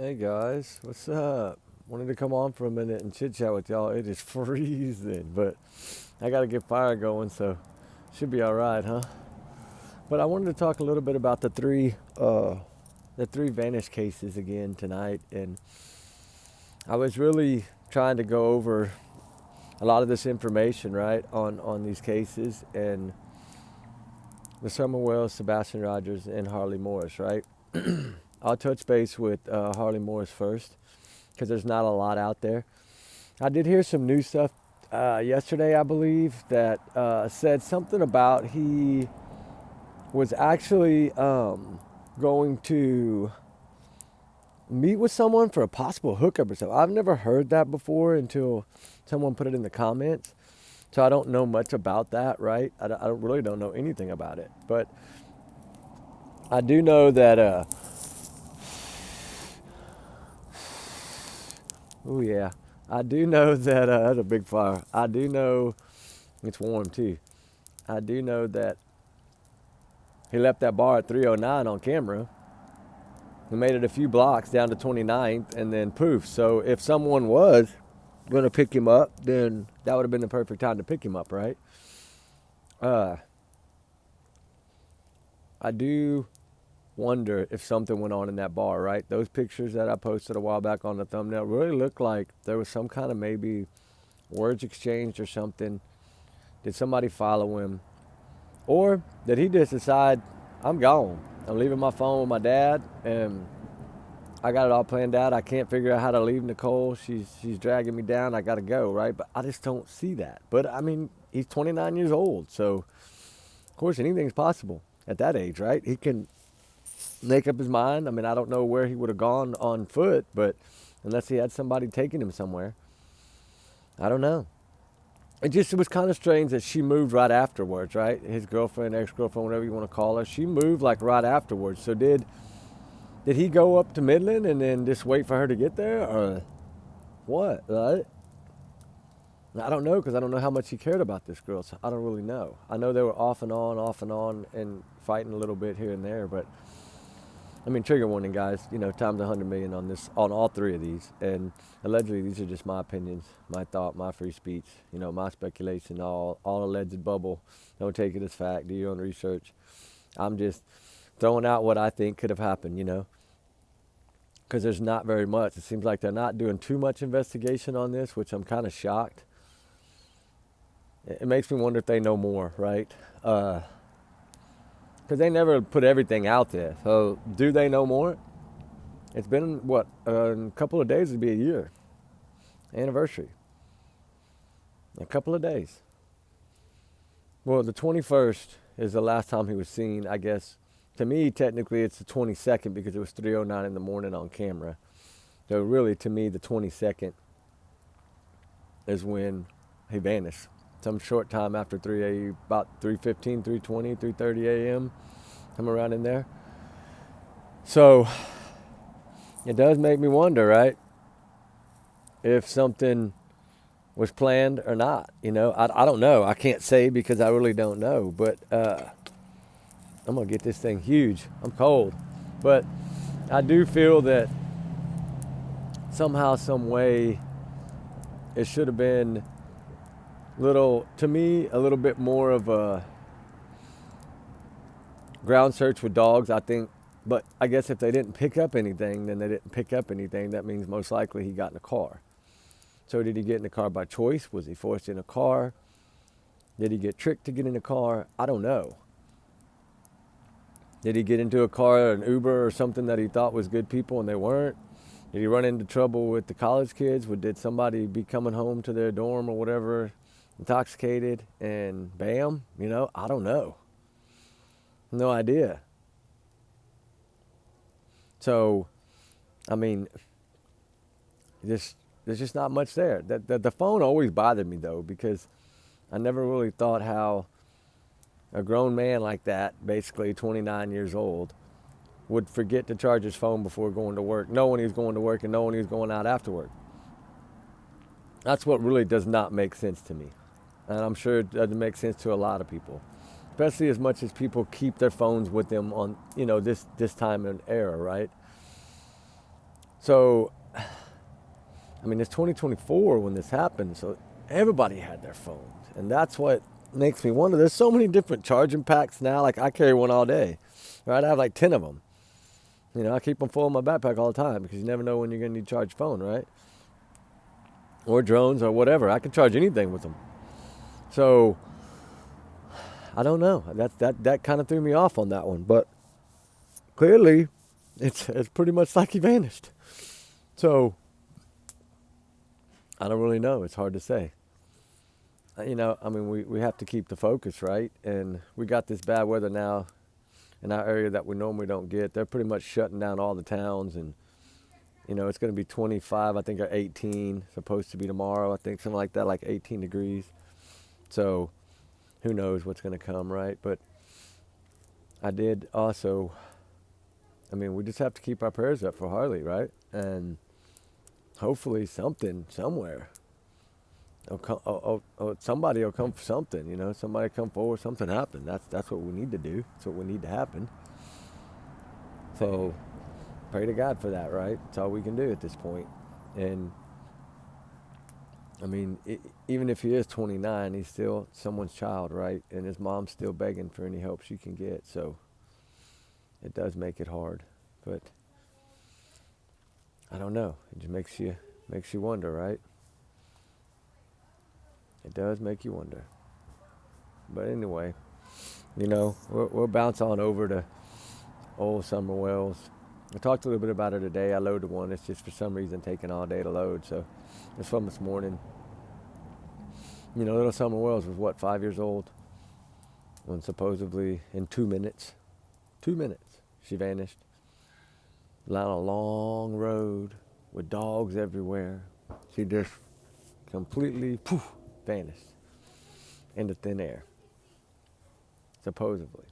Hey guys, what's up? Wanted to come on for a minute and chit chat with y'all. It is freezing, but I got to get fire going, so should be all right, huh? But I wanted to talk a little bit about the three vanish cases again tonight, and I was really trying to go over a lot of this information, right, on these cases and the Summer Wells, Sebastian Rogers, and Harley Morris, right? I'll touch base with Harley Morris first because there's not a lot out there. I did hear some new stuff yesterday, I believe, that said something about he was actually going to meet with someone for a possible hookup or something. I've never heard that before until someone put it in the comments. So I don't know much about that, right? Really don't know anything about it. But I do know that, oh yeah, I do know that, that's a big fire. I do know it's warm too. I do know that he left that bar at 309 on camera. He made it a few blocks down to 29th and then poof. So if someone was going to pick him up, then that would have been the perfect time to pick him up, right? Uh, I do wonder if something went on in that bar, right? Those pictures that I posted a while back on the thumbnail really looked like there was some kind of maybe words exchanged or something. Did somebody follow him? Or did he just decide, I'm gone. I'm leaving my phone with my dad and I got it all planned out. I can't figure out how to leave Nicole. She's dragging me down. I got to go, right? But I just don't see that. But I mean, he's 29 years old, so of course anything's possible at that age, right? He can make up his mind. I mean, I don't know where he would have gone on foot, but unless he had somebody taking him somewhere, I don't know. It was kind of strange that she moved right afterwards, right? His girlfriend, ex-girlfriend, whatever you want to call her, she moved like right afterwards. So did he go up to Midland and then just wait for her to get there, or what? Right? I don't know because I don't know how much he cared about this girl. So I don't really know. I know they were off and on, and fighting a little bit here and there. But I mean, trigger warning, guys. You know, times 100 million on this, on all three of these. And allegedly, these are just my opinions, my thought, my free speech. You know, my speculation, all alleged bubble. Don't take it as fact. Do your own research. I'm just throwing out what I think could have happened. You know, because there's not very much. It seems like they're not doing too much investigation on this, which I'm kind of shocked. It makes me wonder if they know more, right? Because they never put everything out there. So do they know more? It's been, what, a couple of days would be a year. Anniversary. A couple of days. Well, the 21st is the last time he was seen, I guess. To me, technically, it's the 22nd because it was 3:09 in the morning on camera. So really, to me, the 22nd is when he vanished. Some short time after 3 a, about 3:15, 3:20, 3:30 a.m., somewhere around in there. So it does make me wonder, right, if something was planned or not. You know, I don't know. I can't say because I really don't know. But I'm going to get this thing huge. I'm cold. But I do feel that somehow, some way, it should have been to me, a little bit more of a ground search with dogs, I think. But I guess if they didn't pick up anything, then they didn't pick up anything. That means most likely he got in a car. So did he get in the car by choice? Was he forced in a car? Did he get tricked to get in a car? I don't know. Did he get into a car, an Uber or something that he thought was good people and they weren't? Did he run into trouble with the college kids? Did somebody be coming home to their dorm or whatever, intoxicated, and bam? You know, I don't know. No idea. So, I mean, there's just not much there. The phone always bothered me, though, because I never really thought how a grown man like that, basically 29 years old, would forget to charge his phone before going to work, knowing he's going to work and knowing he's going out after work. That's what really does not make sense to me. And I'm sure it doesn't make sense to a lot of people, especially as much as people keep their phones with them on, you know, this time and era, right? So, I mean, it's 2024 when this happened, so everybody had their phones. And that's what makes me wonder. There's so many different charging packs now. Like, I carry one all day, right? I have like 10 of them. You know, I keep them full in my backpack all the time because you never know when you're going to need to charge your phone, right? Or drones or whatever. I can charge anything with them. So, I don't know. That kind of threw me off on that one. But clearly, it's pretty much like he vanished. So, I don't really know. It's hard to say. You know, I mean, we have to keep the focus, right? And we got this bad weather now in our area that we normally don't get. They're pretty much shutting down all the towns. And, you know, it's going to be 25, I think, or 18, supposed to be tomorrow, I think, something like that, like 18 degrees. So, who knows what's going to come, right? But I did also, I mean, we just have to keep our prayers up for Harley, right? And hopefully something somewhere. Somebody will come for something, you know. Somebody come forward, something happen. That's what we need to do. That's what we need to happen. So pray to God for that, right? That's all we can do at this point. And I mean, even if he is 29, he's still someone's child, right? And his mom's still begging for any help she can get. So it does make it hard, but I don't know. It just makes you wonder, right? It does make you wonder. But anyway, you know, we'll bounce on over to old Summer Wells. I talked a little bit about it today. I loaded one. It's just for some reason taking all day to load. So it's from this morning. You know, little Summer Wells was what, 5 years old? When supposedly in 2 minutes, she vanished. Down a long road with dogs everywhere. She just completely vanished into thin air. Supposedly.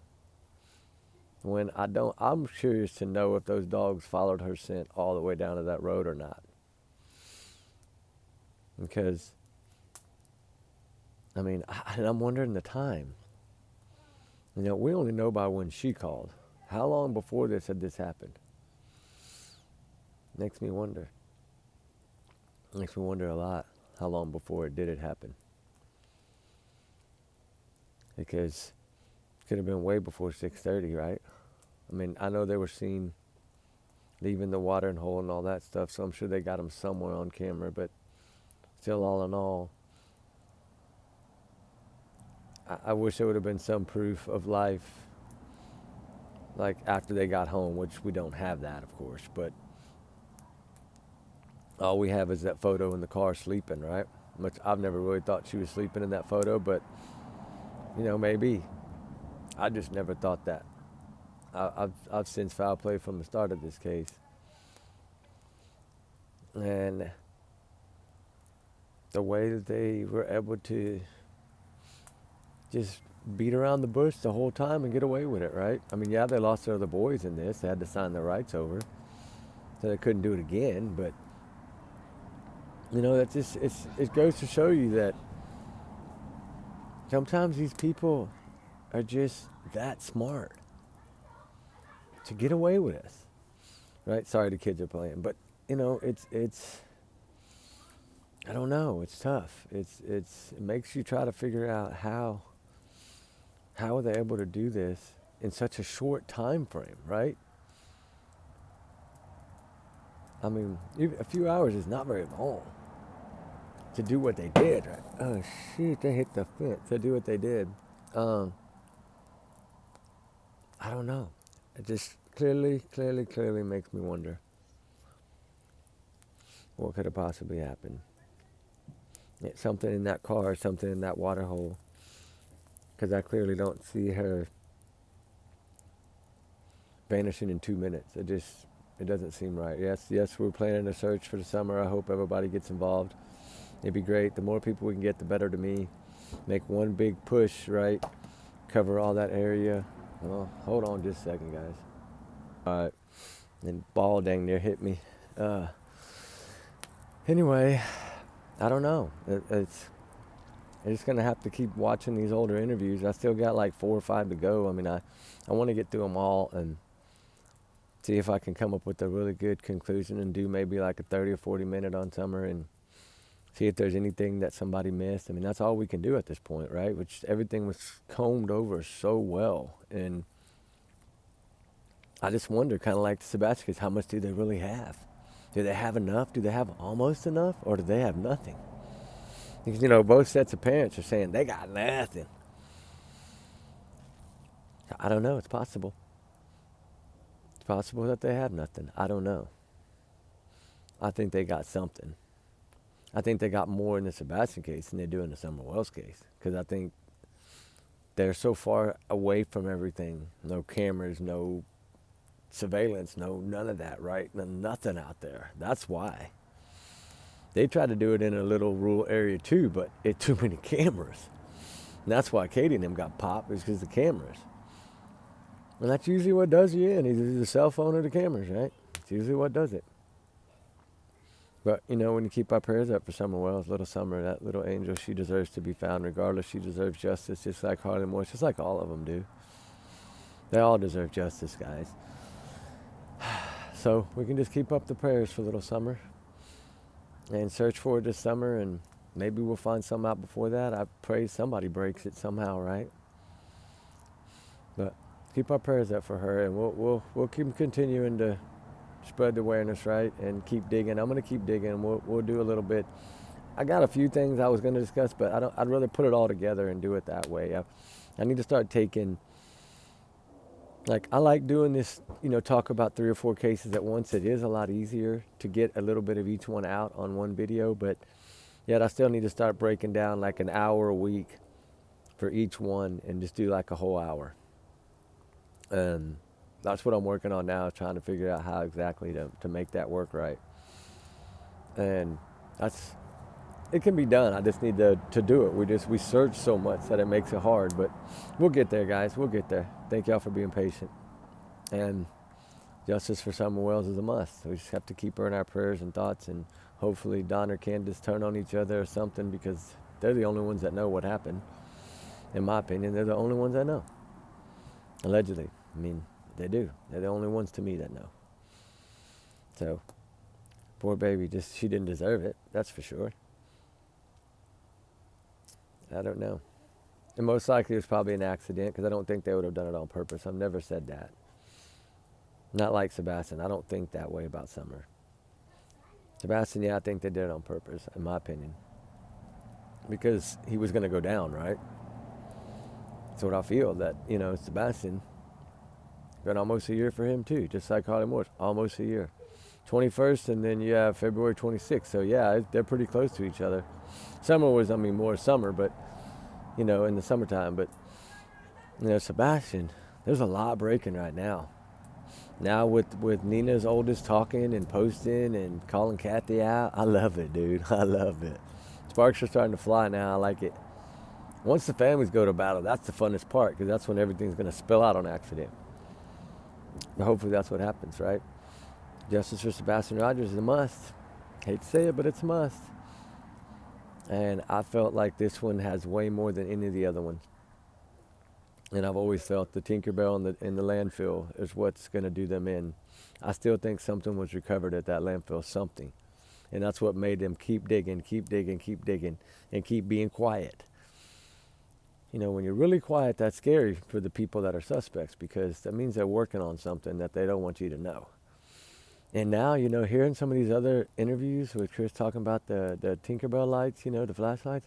When I'm curious to know if those dogs followed her scent all the way down to that road or not. Because, I mean, I'm wondering the time. You know, we only know by when she called. How long before this had this happened? Makes me wonder. Makes me wonder a lot how long before it happen. Because it could have been way before 6:30, right? I mean, I know they were seen leaving the watering hole and all that stuff, so I'm sure they got them somewhere on camera, but still, all in all, I wish there would have been some proof of life, like after they got home, which we don't have that, of course, but all we have is that photo in the car sleeping, right? Which I've never really thought she was sleeping in that photo, but, you know, maybe. I just never thought that. I've sensed foul play from the start of this case. And the way that they were able to just beat around the bush the whole time and get away with it, right? I mean, yeah, they lost their other boys in this. They had to sign their rights over. So they couldn't do it again. But, you know, that just, it goes to show you that sometimes these people are just that smart to get away with this, right? Sorry, the kids are playing. But, you know, it's I don't know. It's tough. It makes you try to figure out how are they able to do this in such a short time frame, right? I mean, a few hours is not very long to do what they did, right? Oh shoot, they hit the fence to do what they did. I don't know. It just clearly makes me wonder what could have possibly happened. Something in that car, something in that water hole. Because I clearly don't see her vanishing in 2 minutes. It doesn't seem right. Yes, we're planning a search for the summer. I hope everybody gets involved. It'd be great. The more people we can get, the better to me. Make one big push, right? Cover all that area. Well, hold on just a second, guys. All right. And ball dang near hit me. Anyway, I don't know. I'm just going to have to keep watching these older interviews. I still got like 4 or 5 to go. I mean, I want to get through them all and see if I can come up with a really good conclusion and do maybe like a 30 or 40 minute on Summer and see if there's anything that somebody missed. I mean, that's all we can do at this point, right? Which everything was combed over so well. And I just wonder, kind of like the Sebastians, how much do they really have? Do they have enough? Do they have almost enough? Or do they have nothing? Because, both sets of parents are saying they got nothing. I don't know. It's possible. It's possible that they have nothing. I don't know. I think they got something. I think they got more in the Sebastian case than they do in the Summer Wells case. Because I think they're so far away from everything. No cameras, no surveillance, none of that, right? Nothing out there. That's why. They tried to do it in a little rural area too, but it too many cameras. And that's why Katie and them got popped, is because the cameras. And that's usually what does you in, either the cell phone or the cameras, right? It's usually what does it. But, when you keep our prayers up for Summer Wells, little Summer, that little angel, she deserves to be found regardless. She deserves justice, just like Harley Morris, just like all of them do. They all deserve justice, guys. So we can just keep up the prayers for little Summer and search for it this summer, and maybe we'll find some out before that. I pray somebody breaks it somehow, right? But keep our prayers up for her, and we'll keep continuing to spread the awareness, right, and keep digging. I'm going to keep digging. We'll do a little bit. I got a few things I was going to discuss, but I'd rather put it all together and do it that way. I need to start taking, I like doing this, talk about 3 or 4 cases at once. It is a lot easier to get a little bit of each one out on one video, but yet I still need to start breaking down like an hour a week for each one and just do like a whole hour. And that's what I'm working on now, trying to figure out how exactly to make that work right. And it can be done. I just need to do it. We search so much that it makes it hard, but we'll get there, guys. We'll get there. Thank y'all for being patient. And justice for Summer Wells is a must. We just have to keep her in our prayers and thoughts, and hopefully Don or Candace turn on each other or something, because they're the only ones that know what happened. In my opinion, they're the only ones that know. Allegedly. I mean, they do. They're the only ones to me that know. So, poor baby, she didn't deserve it. That's for sure. I don't know. And most likely it was probably an accident, because I don't think they would have done it on purpose. I've never said that. Not like Sebastian. I don't think that way about Summer. Sebastian, yeah, I think they did it on purpose, in my opinion. Because he was going to go down, right? That's what I feel, that, Sebastian, been almost a year for him too, just like Harley Morris, almost a year. 21st, and then you have February 26th. So yeah, they're pretty close to each other. Summer was, more summer, but, in the summertime. But, Sebastian, there's a lot breaking right now. Now with Nina's oldest talking and posting and calling Kathy out, I love it, dude. I love it. Sparks are starting to fly now. I like it. Once the families go to battle, that's the funnest part, because that's when everything's going to spill out on accident. But hopefully that's what happens, right? Justice for Sebastian Rogers is a must. Hate to say it, but it's a must. And I felt like this one has way more than any of the other ones. And I've always felt the Tinkerbell and the landfill is what's going to do them in. I still think something was recovered at that landfill, something. And that's what made them keep digging, and keep being quiet. When you're really quiet, that's scary for the people that are suspects, because that means they're working on something that they don't want you to know. And now, hearing some of these other interviews with Chris talking about the Tinkerbell lights, the flashlights,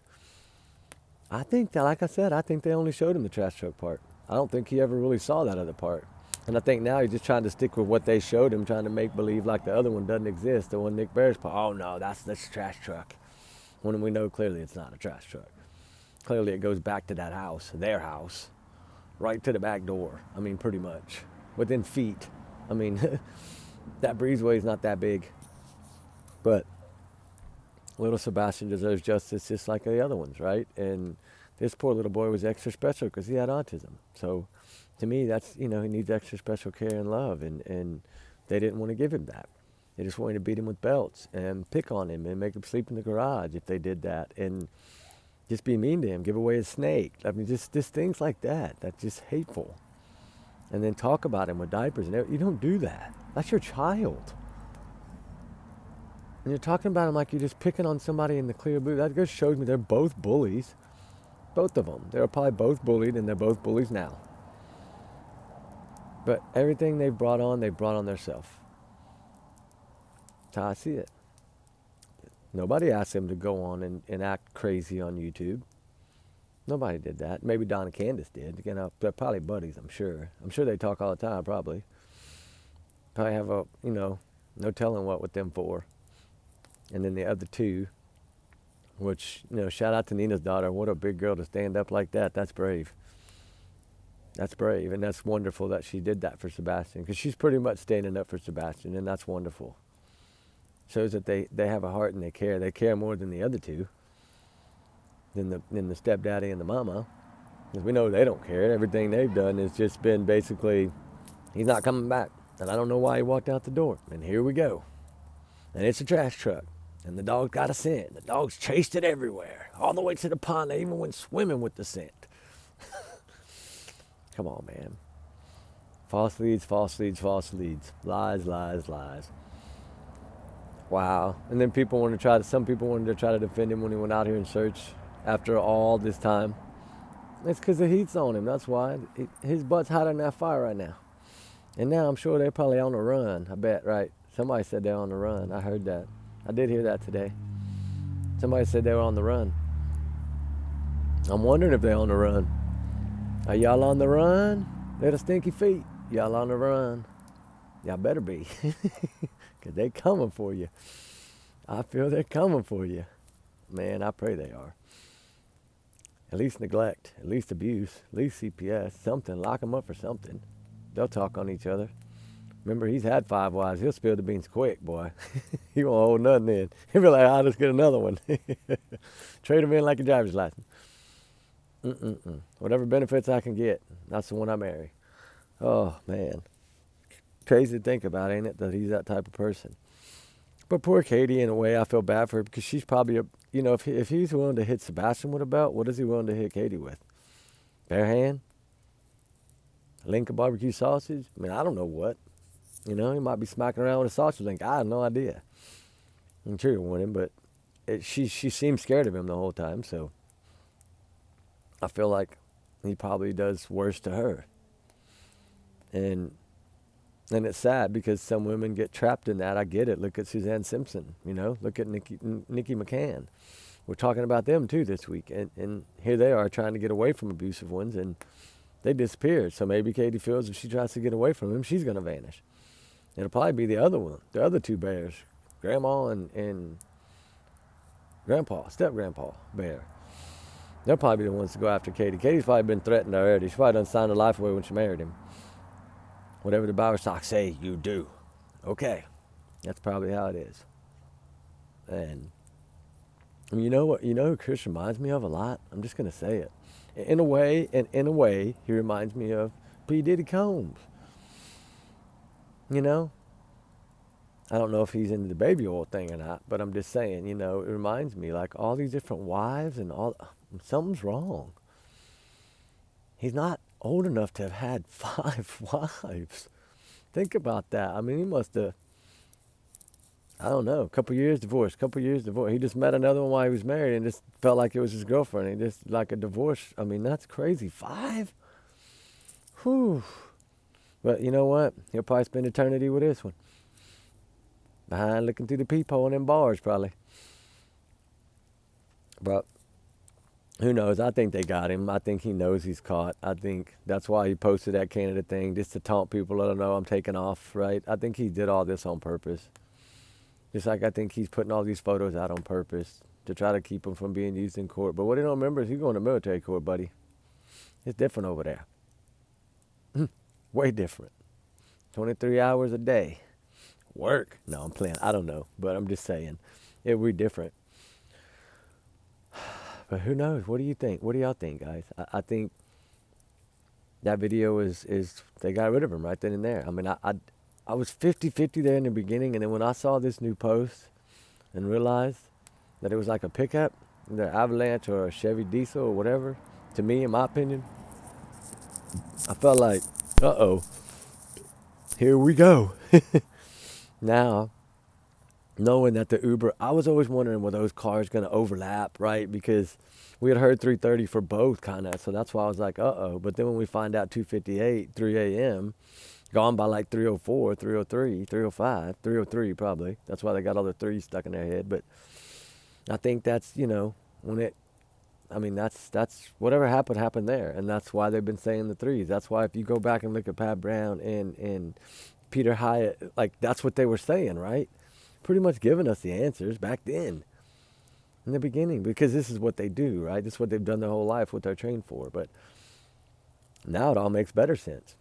I think that, like I said, I think they only showed him the trash truck part. I don't think he ever really saw that other part. And I think now he's just trying to stick with what they showed him, trying to make believe like the other one doesn't exist, the one Nick Bear's part. Oh no, that's the trash truck. When we know clearly it's not a trash truck. Clearly it goes back to that house, their house, right to the back door. Pretty much. Within feet. That breezeway is not that big. But little Sebastian deserves justice just like the other ones, right? And this poor little boy was extra special because he had autism. So to me, that's, he needs extra special care and love. And they didn't want to give him that. They just wanted to beat him with belts and pick on him and make him sleep in the garage if they did that. And just be mean to him, give away his snake. Just things like that. That's just hateful. and then talk about him with diapers and everything. You don't do that. That's your child. And you're talking about him like you're just picking on somebody in the clear blue. That just shows me they're both bullies. Both of them. They're probably both bullied, and they're both bullies now. But everything they brought on themselves. That's how I see it. Nobody asked them to go on and act crazy on YouTube. Nobody did that. Maybe Don and Candace did. You know, they're probably buddies, I'm sure. I'm sure they talk all the time, probably. Probably have a, no telling what with them for. And then the other two, which, shout out to Nina's daughter. What a big girl to stand up like that. That's brave. That's brave. And that's wonderful that she did that for Sebastian, because she's pretty much standing up for Sebastian, and that's wonderful. Shows that they have a heart and they care. They care more than the other two, than the stepdaddy and the mama. Because we know they don't care. Everything they've done has just been basically, he's not coming back. And I don't know why he walked out the door. And here we go. And it's a trash truck. And the dog got a scent. The dogs chased it everywhere. All the way to the pond. They even went swimming with the scent. Come on, man. False leads, false leads, false leads. Lies, lies, lies. Wow. And then some people wanted to try to defend him when he went out here and searched after all this time. It's because the heat's on him. That's why. His butt's hotter than that fire right now. And now I'm sure they're probably on the run. I bet, right? Somebody said they're on the run. I heard that. I did hear that today. Somebody said they were on the run. I'm wondering if they're on the run. Are y'all on the run? Little stinky feet. Y'all on the run? Y'all better be. Because they coming for you. I feel they're coming for you. Man, I pray they are. At least neglect. At least abuse. At least CPS. Something. Lock them up for something. They'll talk on each other. Remember, he's had 5 wives. He'll spill the beans quick, boy. He won't hold nothing in. He'll be like, I'll just get another one. Trade him in like a driver's license. Whatever benefits I can get, that's the one I marry. Oh, man. Crazy to think about, ain't it, that he's that type of person. But poor Katie, in a way, I feel bad for her, because she's probably, if he's willing to hit Sebastian with a belt, what is he willing to hit Katie with? Bare hand? Link of barbecue sausage? I mean, I don't know what. He might be smacking around with a sausage link. I have no idea. I'm sure he'll win him, but she seemed scared of him the whole time, so I feel like he probably does worse to her. And it's sad, because some women get trapped in that. I get it. Look at Suzanne Simpson, Look at Nikki McCann. We're talking about them, too, this week. And here they are trying to get away from abusive ones, and they disappeared. So maybe Katie feels if she tries to get away from him, she's going to vanish. It'll probably be the other one, the other two bears, Grandma and Grandpa, step-grandpa bear. They'll probably be the ones to go after Katie. Katie's probably been threatened already. She probably done signed her life away when she married him. Whatever the Bible stocks say, you do. Okay. That's probably how it is. And you know what? You know who Chris reminds me of a lot? I'm just going to say it. In a way, he reminds me of P. Diddy Combs. I don't know if he's into the baby oil thing or not, but I'm just saying, it reminds me, like, all these different wives and all, something's wrong. He's not old enough to have had 5 wives. Think about that. I mean, he must have, I don't know, a couple years divorced. He just met another one while he was married and just felt like it was his girlfriend. He just, like a divorce. I mean, that's crazy. 5? Whew. But you know what? He'll probably spend eternity with this one. Behind looking through the peephole in them bars, probably. But who knows? I think they got him. I think he knows he's caught. I think that's why he posted that Canada thing, just to taunt people, let them know I'm taking off, right? I think he did all this on purpose. Just like I think he's putting all these photos out on purpose to try to keep him from being used in court. But what he don't remember is he's going to military court, buddy. It's different over there. Way different. 23 hours a day. Work. No, I'm playing. I don't know. But I'm just saying. It would be different. But who knows? What do you think? What do y'all think, guys? I think that video is they got rid of him right then and there. I mean, I was 50-50 there in the beginning. And then when I saw this new post and realized that it was like a pickup, either Avalanche or a Chevy Diesel or whatever, to me, in my opinion, I felt like Uh-oh. Here we go. Now, knowing that the Uber, I was always wondering were those cars going to overlap, right? Because we had heard 3:30 for both, kind of. So that's why I was like, uh-oh. But then when we find out 2:58, 3 a.m., gone by like 3:04, 3:03, 3:05, 3:03 probably. That's why they got all the threes stuck in their head. But I think that's, when it, I mean, that's whatever happened there. And that's why they've been saying the threes. That's why if you go back and look at Pat Brown and Peter Hyatt, like that's what they were saying, right? Pretty much giving us the answers back then in the beginning, because this is what they do, right? This is what they've done their whole life, what they're trained for. But now it all makes better sense.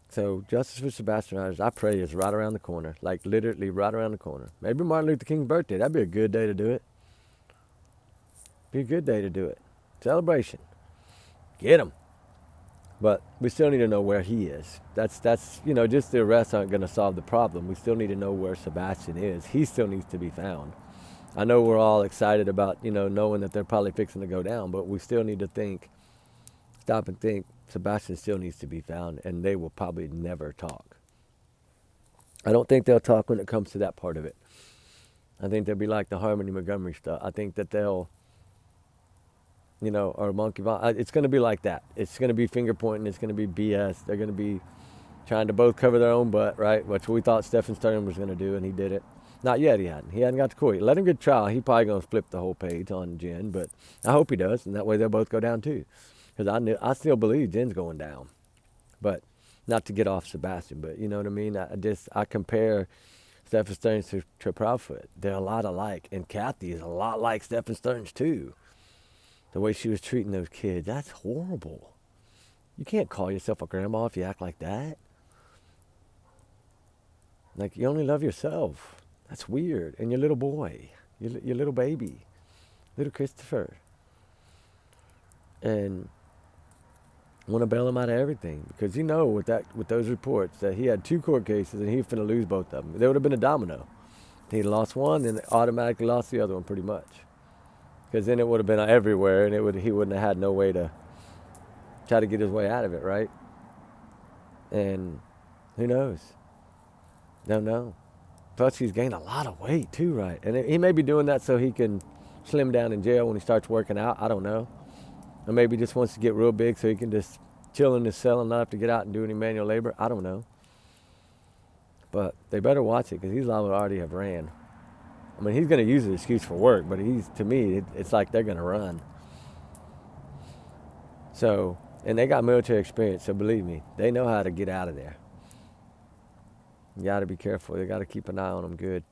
So justice for Sebastian Rogers, I pray, is right around the corner, like literally right around the corner. Maybe Martin Luther King's birthday. That'd be a good day to do it. Be a good day to do it. Celebration. Get him. But we still need to know where he is. That's just the arrests aren't going to solve the problem. We still need to know where Sebastian is. He still needs to be found. I know we're all excited about, knowing that they're probably fixing to go down, but we still need to stop and think, Sebastian still needs to be found, and they will probably never talk. I don't think they'll talk when it comes to that part of it. I think they'll be like the Harmony Montgomery stuff. I think that they'll, or Monkey Ball. It's going to be like that. It's going to be finger pointing. It's going to be BS. They're going to be trying to both cover their own butt, right? Which we thought Stephen Stern was going to do, and he did it. Not yet, he hadn't. He hadn't got to court. Let him get to trial. He probably going to flip the whole page on Jen, but I hope he does, and that way they'll both go down too. Because I still believe Jen's going down. But not to get off Sebastian, but you know what I mean? I compare Stephen Stearns to Proudfoot. They're a lot alike, and Kathy is a lot like Stephen Stearns too. The way she was treating those kids, that's horrible. You can't call yourself a grandma if you act like that. Like, you only love yourself. That's weird. And your little boy, your little baby, little Christopher. And want to bail him out of everything. Because with those reports that he had 2 court cases and he was finna lose both of them. There would have been a domino. He'd lost one and automatically lost the other one pretty much. Because then it would have been everywhere, and he wouldn't have had no way to try to get his way out of it, right? And who knows? Don't know. Plus, he's gained a lot of weight too, right? And he may be doing that so he can slim down in jail when he starts working out. I don't know. Or maybe he just wants to get real big so he can just chill in his cell and not have to get out and do any manual labor. I don't know. But they better watch it, because he's liable to already have ran. I mean, he's going to use the excuse for work, but to me, it's like they're going to run. So, and they got military experience, so believe me, they know how to get out of there. You got to be careful. You got to keep an eye on them good,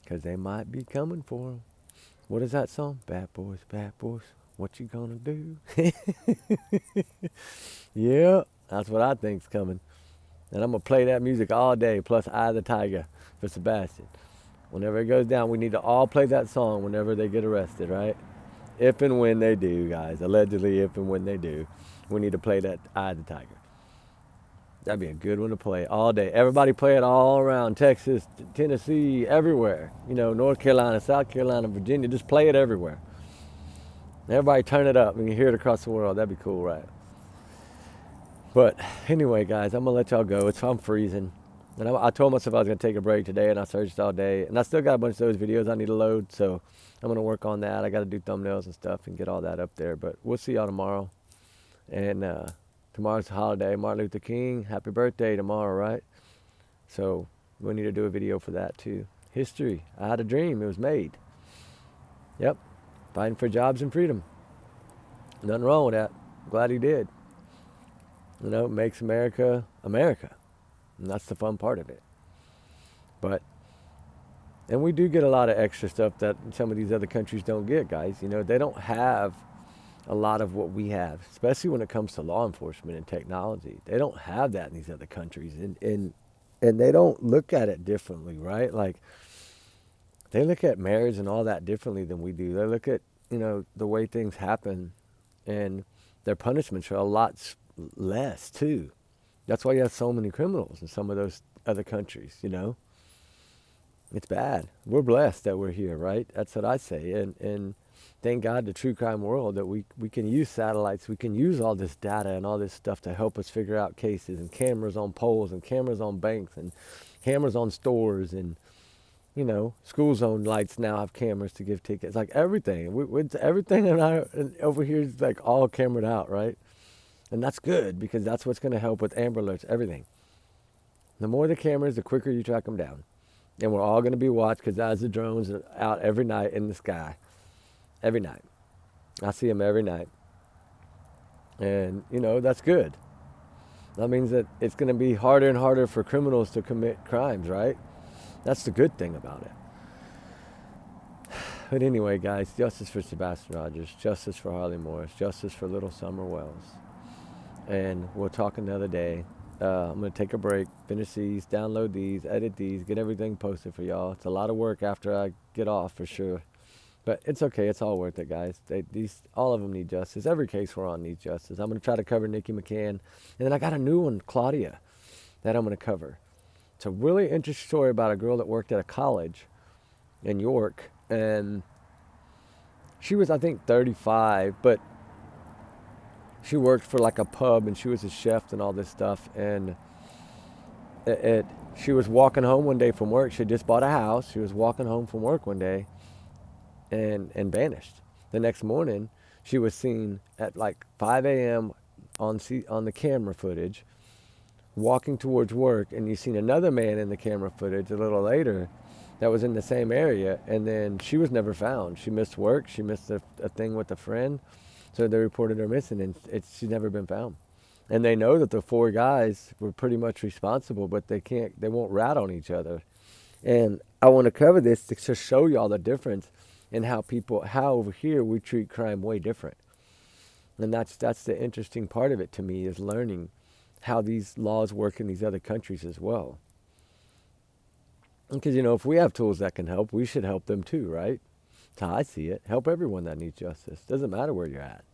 because they might be coming for them. What is that song? Bad boys, what you gonna do? Yeah, that's what I think's coming. And I'm going to play that music all day, plus Eye of the Tiger for Sebastian. Whenever it goes down, we need to all play that song whenever they get arrested, right? If and when they do, guys. Allegedly, if and when they do. We need to play that Eye of the Tiger. That'd be a good one to play all day. Everybody play it all around Texas, Tennessee, everywhere. North Carolina, South Carolina, Virginia. Just play it everywhere. Everybody turn it up and you hear it across the world. That'd be cool, right? But anyway, guys, I'm going to let y'all go. I'm freezing. And I told myself I was going to take a break today, and I searched all day. And I still got a bunch of those videos I need to load, so I'm going to work on that. I got to do thumbnails and stuff and get all that up there. But we'll see y'all tomorrow. And tomorrow's a holiday. Martin Luther King, happy birthday tomorrow, right? So we need to do a video for that, too. History. I had a dream. It was made. Yep. Fighting for jobs and freedom. Nothing wrong with that. Glad he did. It makes America America. And that's the fun part of it. And we do get a lot of extra stuff that some of these other countries don't get, guys. They don't have a lot of what we have, especially when it comes to law enforcement and technology. They don't have that in these other countries. And they don't look at it differently, right? Like, they look at marriage and all that differently than we do. They look at, the way things happen, and their punishments are a lot less, too. That's why you have so many criminals in some of those other countries, It's bad. We're blessed that we're here, right? That's what I say. And thank God the true crime world that we can use satellites, we can use all this data and all this stuff to help us figure out cases, and cameras on poles and cameras on banks and cameras on stores, and school zone lights now have cameras to give tickets. Like everything, everything over here is like all camered out, right? And that's good because that's what's going to help with Amber Alerts, everything. The more the cameras, the quicker you track them down. And we're all going to be watched because as the drones are out every night in the sky, every night. I see them every night. And, that's good. That means that it's going to be harder and harder for criminals to commit crimes, right? That's the good thing about it. But anyway, guys, justice for Sebastian Rogers, justice for Harley Morris, justice for Little Summer Wells. And we'll talk another day. I'm going to take a break, finish these, download these, edit these, get everything posted for y'all. It's a lot of work after I get off for sure. But it's okay. It's all worth it, guys. All of them need justice. Every case we're on needs justice. I'm going to try to cover Nikki McCann. And then I got a new one, Claudia, that I'm going to cover. It's a really interesting story about a girl that worked at a college in York. And she was, I think, 35, but she worked for like a pub and she was a chef and all this stuff. And she was walking home one day from work. She had just bought a house. She was walking home from work one day and vanished. The next morning, she was seen at like 5 a.m. on the camera footage walking towards work, and you seen another man in the camera footage a little later that was in the same area, and then she was never found. She missed work. She missed a thing with a friend. So they reported her missing, and she's never been found. And they know that the four guys were pretty much responsible, but they won't rat on each other. And I want to cover this to show y'all the difference in how over here we treat crime way different. And that's the interesting part of it to me, is learning how these laws work in these other countries as well. Because, if we have tools that can help, we should help them too, right? That's how I see it. Help everyone that needs justice. Doesn't matter where you're at.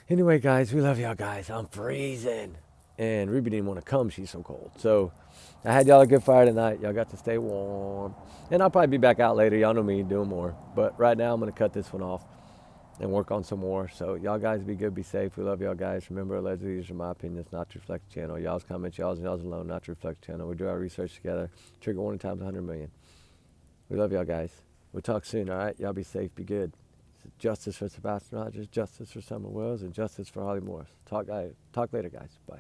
Anyway, guys, we love y'all, guys. I'm freezing. And Ruby didn't want to come. She's so cold. So I had y'all a good fire tonight. Y'all got to stay warm. And I'll probably be back out later. Y'all know me doing more. But right now I'm going to cut this one off and work on some more. So y'all guys be good, be safe. We love y'all guys. Remember, allegedly, these are my opinions, not to reflect the channel. Y'all's comments, y'all's alone, not to reflect the channel. We do our research together. Trigger warning times 100 million. We love y'all guys. We'll talk soon, all right? Y'all be safe, be good. Justice for Sebastian Rogers, justice for Summer Wells, and justice for Harley Morris. Talk later, guys. Bye.